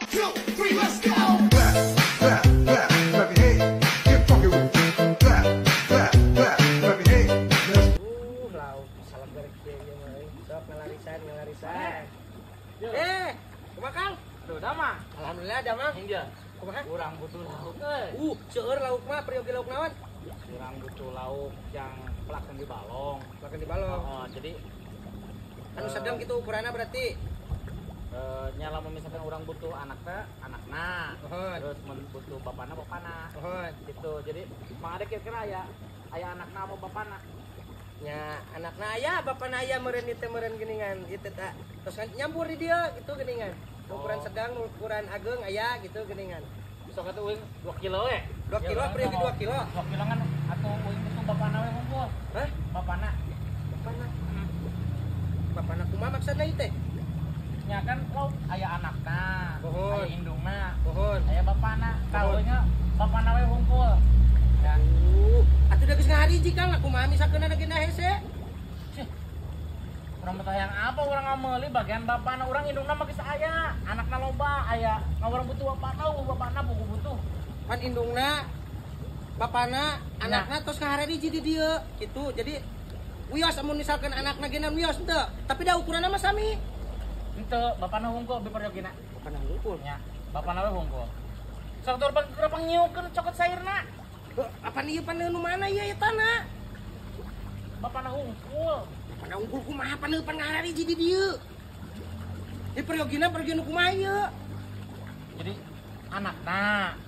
2, 3, let's go. Clap, clap, clap, clap your hands. Get funky with it. Clap, clap, clap, clap your hands. Lau, salam balik dia sok ngelarisan. Kumaha Kang? Tuh, damang. Alhamdulillah damang. Hingga Kumaha? kurang butuh lauk. Seueur lauk mah periogi lauk naon? Kurang butuh lauk yang pelakan di balong. Makan di balong. Jadi Anu sedang gitu ukurannya berarti. nyala misalkan orang butuh anaknya, terus butuh bapana. Gitu. Jadi mang ada kira-kira aya anakna mau bapana. Nya anakna aya, bapana aya meureun ieu teh meureun geuningan ieu teh. Terus nyampur di dieu gitu geuningan. Ukuran sedang, ukuran ageng aya gitu geuningan. Sok atuh uing 2 kilo we. 2 kilo periogi 2 kilo. 2 kilo kan atuh uing butuh bapana we hungkul. Hah? Bapana. Bapana kumaha maksudna ieu teh? Nya kan lauk aya anakna, Pohon. aya indungna, Pohon. aya bapana. Kalunya bapana we hungkul. Ya. Atuh da geus ngahariji Kang, kumaha misalkeun ageuna hese? Urang betah yang apa urang ngameuli bagian bapana urang indungna mah geus aya, anakna loba aya. Ngaurang butuh bapana butuh. Pan indungna bapana anakna tos ngahariji di dieu gitu. Jadi wios amun misalkan anakna geuna wios teu, tapi da ukuranna mah sami. Henteu bapana hungkul bi periogina. Bapana hungkul. Nya, bapana we hungkul. Sok tur gerepang nyiukeun cokot sairna. Apa ieu pan nu mana ieu tanah? Bapana hungkul. Bapana hungkul kumaha pan ngahariji di dieu? Di periogina kumaha ieu? Jadi anakna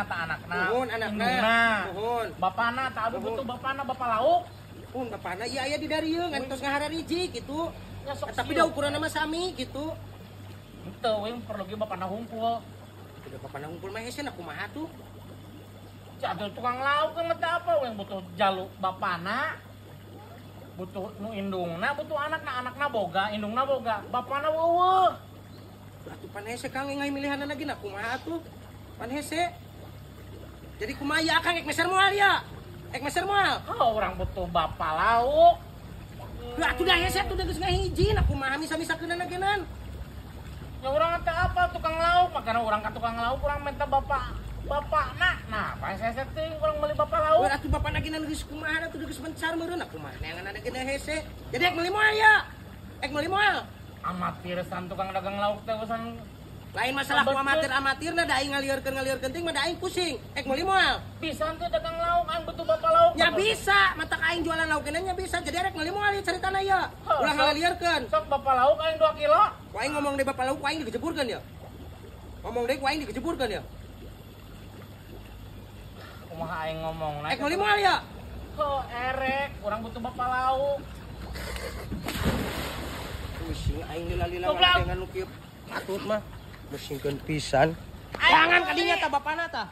ta anakna. Nuhun anakna. Indungna. Nuhun. Bapana ta adu butuh bapana bapa lauk. Pun bapana ieu aya di darieu ngan tos ngahariji gitu. Ya sok Tapi da ukuranna mah sami gitu. Henteu we perlu ge bapana hungkul. Udah bapana hungkul mah hese na kumaha tuh? Jadul tukang lauk kan teh apa we butuh jaluk bapana. Butuh nu indungna, butuh anakna boga, indungna boga, bapana weuweuh. Atuh pan hese Kang ngai milihanna lagi na kumaha tuh? Pan hese. Jadi kumaha ya Kang ek meser moal ya? Ek meser moal. Oh, orang butuh bapa lauk. Atuh da hese atuh da geus ngahiji na kumaha misa-misakeunna geunan. Ya orang teh apa tukang lauk, makanya orang ka tukang lauk urang minta bapana. Nah, pas hese teh urang meuli bapa lauk. Atuh bapana geunan geus kumaha atuh geus bencar meureun na kumaha neangan ada geuna hese. Jadi ek meuli moal ya. Ek meuli moal. Amatiresan tukang dagang lauk teh usan Lain masalah ku amatir na da aing ngalieureun ting mah da aing pusing. Ek meuli moal. bisa teh dagang lauk aing butuh bapa lauk. Nya bisa, mata aing jualan lauk geuna nya bisa. Jadi arek meuli moal ieu caritana ya. Ulah ngalieureun. Sok bapa lauk aing 2 kilo. Ku aing ngomong deui bapak lauk ku aing digejeburkeun ya. Ngomong deui ku aing digejeburkeun ya. Kumaha aing ngomongna? Ek meuli moal ya. Kok erek, urang butuh bapa lauk. Pusing aing lila-lila Goblok. dengan nu kieu. Atut mah musingkeun pisan. Jangan kadinya tah bapana tah.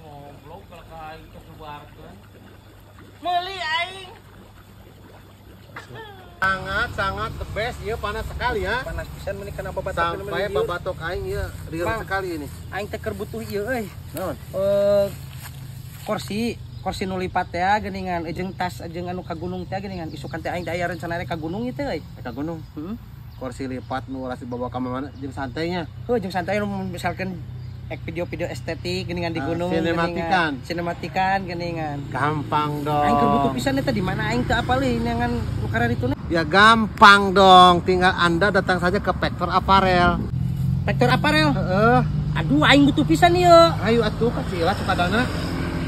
Goblok kalau ka aing kesebarkeun. Meuli aing. Sangat the best ieu panas sekali ya. Panas pisan meuni kana babatok Sampai babatok aing ieu rieur Bang. sekali ini. aing teh keur butuh ieu euy. Naon? Kursi nu lipat teh geuningan jeung tas jeung anu ka gunung teh geuningan isukan teh aing da aya rencana rek ka gunung ieu teh euy. Ka gunung. Heeh. Kursi lipat nu rasi bawa ka mana jeung santainya. Heuh jeung santai nu misalkan ek video-video estetik geuningan di gunung sinematikan. Sinematikan geuningan. Gampang dong. Aing keur butuh pisan eta di mana aing teu apal euy neangan nu karanituna. Ya gampang dong, tinggal Anda datang saja ke Vector Apparel. Vector Apparel. Heeh. Aduh aing butuh pisan ieu. Ayo atuh ka Cila Sukadana.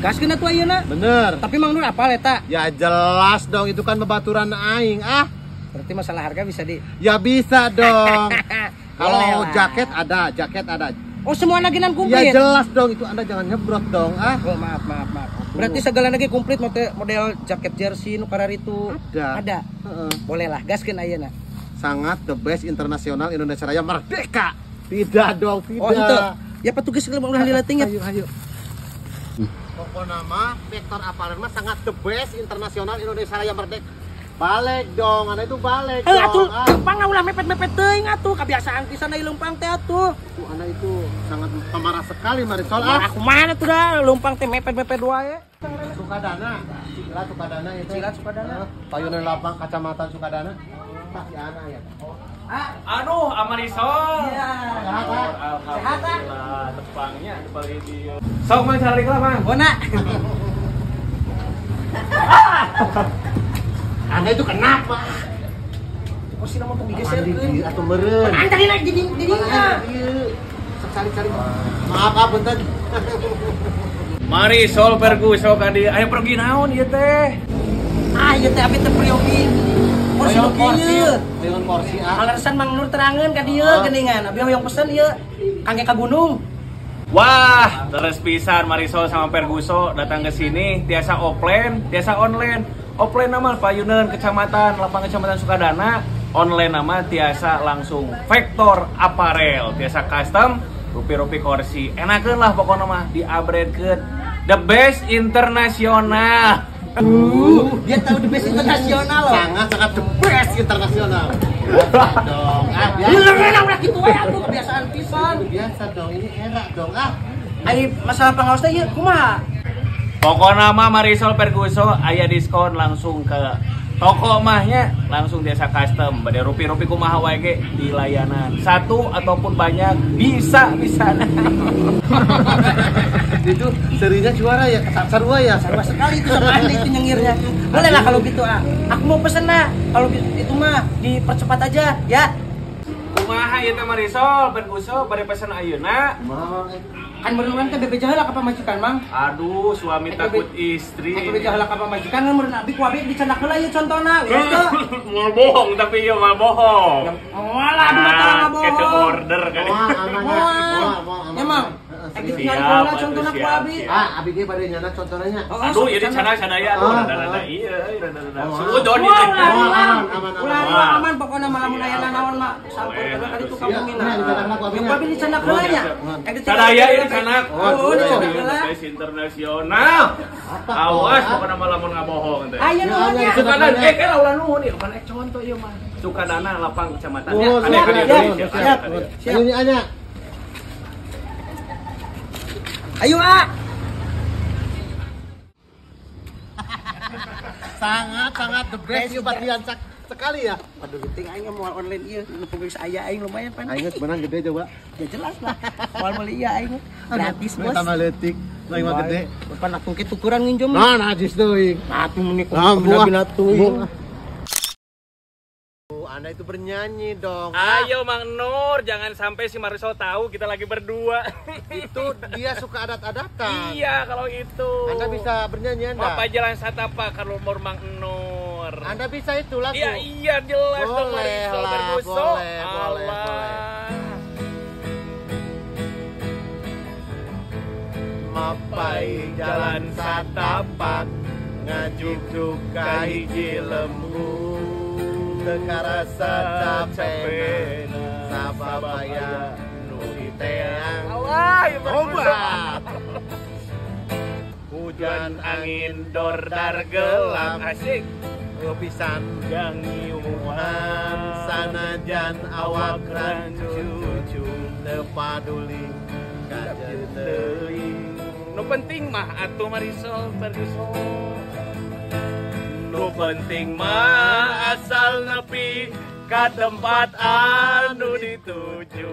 Gaskeun atuh ayeuna. Bener. Tapi Mang Nur apal eta? Ya jelas dong itu kan bebaturan aing. Berarti masalah harga bisa di. Ya bisa dong. Kalau Boleh lah. jaket ada. Oh semua naginan Ya komplit. jelas dong itu Anda jangan nyebrot dong. Oh maaf. Berarti segala lagi komplit model jaket jersey nu kararitu. Ada. Heeh. Boleh lah gaskeun ayeuna. Sangat the best internasional Indonesia Raya merdeka. Tidak dong, tidak. Oh henteu. Ya petugas geus ulah lilating ya. Ayo. Pokoknya mah Vector Apparel mah sangat the best internasional Indonesia Raya merdeka. Balik dong, Anda itu balik dong. Atuh lempang ulah mepet-mepet teuing atuh. Kebiasaan pisan deui lempang teh atuh. Anda itu sangat pemarah sekali Marisol. Aku mana tuh dah lempang teh mepet-mepet wae. Sukadana, Cila Sukadana itu. Cila Sukadana. Payunan lapang kacamata Sukadana. Pasti anak ya. Aduh, Amarisol. Iya. Alhamdulillah, tepangnya dibalik dia. Sok mang cari lah mang. Bona. Anda itu kenapa? Oh sih nama tuh digeser Mandi atau meren? Anda naik jadi Sekali-kali. Maaf ah bentar. Marisol Ferguson kadi aya pergi naon ieu teh? Ieu teh abi teh priogi. Kursi Dengan kursi ah. alasan Mang Nur terangan ka dieu geuningan. Abi hoyong pesen ieu kangge ka gunung. Wah, terus pisan Marisol sama Ferguson datang ke sini tiasa offline, tiasa online. Offline nama payuneun kecamatan, lapang kecamatan Sukadana. Online nama tiasa langsung Vektor Apparel, tiasa custom, rupi-rupi kursi. Enakeun lah pokoknya mah di-upgradekeun. The best internasional. Dia tahu the best internasional loh. Sangat the best internasional. Dong, ah Enak gitu wae atuh kebiasaan pisan. biasa dong, ini enak dong ah. Ai masalah pengaos teh ieu kumaha? Pokoknya mah Marisol Ferguson aya diskon langsung ke toko mahnya, langsung biasa custom. Bade rupi-rupi kumaha wae ge di layanan. Satu ataupun banyak bisa. Itu serinya juara ya, sarua ya. Sarua sekali itu sama Anda itu nyengirnya. Boleh lah kalau gitu ah. Aku mau pesen nah. Kalau itu mah dipercepat aja ya. Kumaha ieu teh Marisol Ferguson bade pesen ayeuna. Kan beneran teh bebe jaheula ka pamajikan Mang. Aduh, suami takut istri. Bebe jaheula ka pamajikan kan meureun abi ku abi dicandak heula ieu contona. Mau bohong tapi ieu mah bohong. Walah aduh mata mah bohong. Kita order kan. Ya Mang. Gitu nyana contona ku abi. Ah, abi ge pada nyana contohnya. Aduh, ieu sana-sanaya aduh rada-rada ieu, rada-rada. Suudon ieu. Aman pokoknya malam aya naon mah sampun kali itu kamu mina. Yang abi dicandak heula nya. Sadaya ini canak. Oh, dicandak heula. Tes internasional. Awas pokoknya mah lamun ngabohong teh. Aya nuhunnya. Sukadana ulah nuhun ieu kan contoh ieu mah. Sukadana lapang kecamatannya. Oh, siap. Ini anya. Ayo ah. Sangat the best yuk Patrian sekali ya. Aduh geuting aing mau online ieu, nu penggeus aya aing lumayan pan. Aing sebenarnya gede coba. Ya jelas lah. Moal meuli ieu aing gratis bos. Tambah leutik, lain mah gede. Pan aku ke tukuran nginjem. Nah, najis teuing. Atuh meuni Bila teuing. Anda itu bernyanyi dong. Ayo Mang Nur, jangan sampai si Marisol tahu kita lagi berdua. Itu dia suka adat-adatan. Iya, kalau itu. Anda bisa bernyanyi Anda. Apa jalan satapa kalau mau Mang Nur. Anda bisa itu lagu. Iya jelas dong Boleh Marisol lah, Ferguson. boleh. Mapai jalan satapak ngajuk-juk ka hiji lembu teu karasa capek sababaya nu diteang obat hujan angin dordar gelap Asik. pisan gangiuhan sanajan awak rancu teu paduli kajen teuing Nu penting mah atuh Marisol Ferguson. Nu penting mah asal nepi ka tempat anu dituju.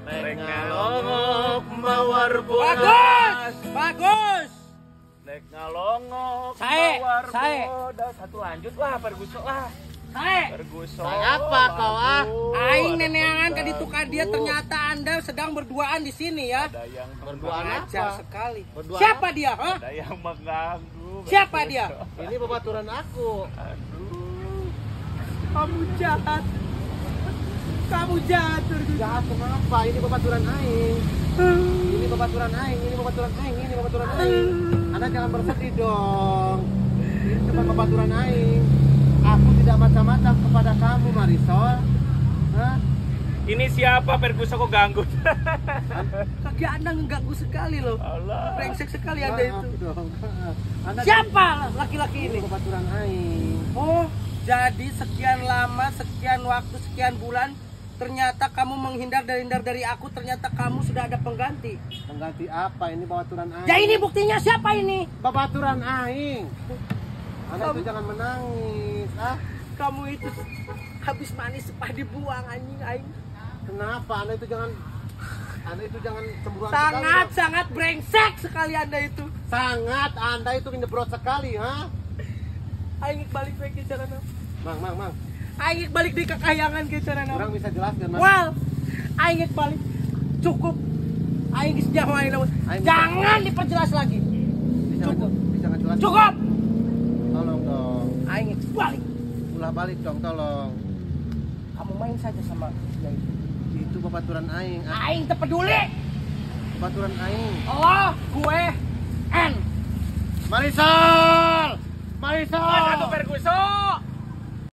Rek ngalongok mawar bodas. Bagus. Rek ngalongok Sae, mawar sae. bodas. Satu lanjut lah Ferguson lah. Sae. Ferguson. apa kau ah? Aing neneangan ka ditu ka dia ternyata Anda sedang berduaan di sini ya. Ada yang Berduaan Ajar apa? sekali. Berduaan Siapa dia? Hah? Ada yang mengganggu. Siapa dia? Ini babaturan aku. Kamu jahat. Kamu jahat. Jahat kenapa? Ini babaturan aing. Ini babaturan aing. Ini babaturan aing. Ini babaturan aing. Anda jangan bersedih dong. Ini cuma babaturan aing. Aku tidak macam-macam kepada kamu, Marisol. Hah? Ini siapa Ferguson kok ganggu? Kaki Anda mengganggu sekali loh. Allah. Brengsek sekali Anda itu. Maaf dong. Anda Siapa laki-laki ini ini? babaturan aing. Oh, jadi sekian lama, sekian waktu, sekian bulan ternyata kamu menghindar dari aku, ternyata kamu sudah ada pengganti. Pengganti apa? Ini babaturan aing. Ya ini buktinya siapa ini? Babaturan aing. Anda itu jangan menangis. Ah, Kamu itu habis manis sepah dibuang anjing aing. Kenapa? Anda itu jangan cemburuan Sangat sekali. sangat brengsek sekali Anda itu. Sangat Anda itu nyebrot sekali, ha? Aing balik lagi cara na. Mang. Aing balik di kekayangan ke cara na. Kurang bisa jelaskan, Mang. Wal. Aing balik. Cukup. Aing geus nyaho aing lamun. Jangan diperjelas lagi. Bisa ngejelaskan. Cukup. Tolong dong. Aing geus balik. Ulah balik dong, tolong. Kamu main saja sama dia itu. Itu babaturan aing. Aing teu peduli. Babaturan aing. Allah, gue N. Marisol! Atuh Perguso.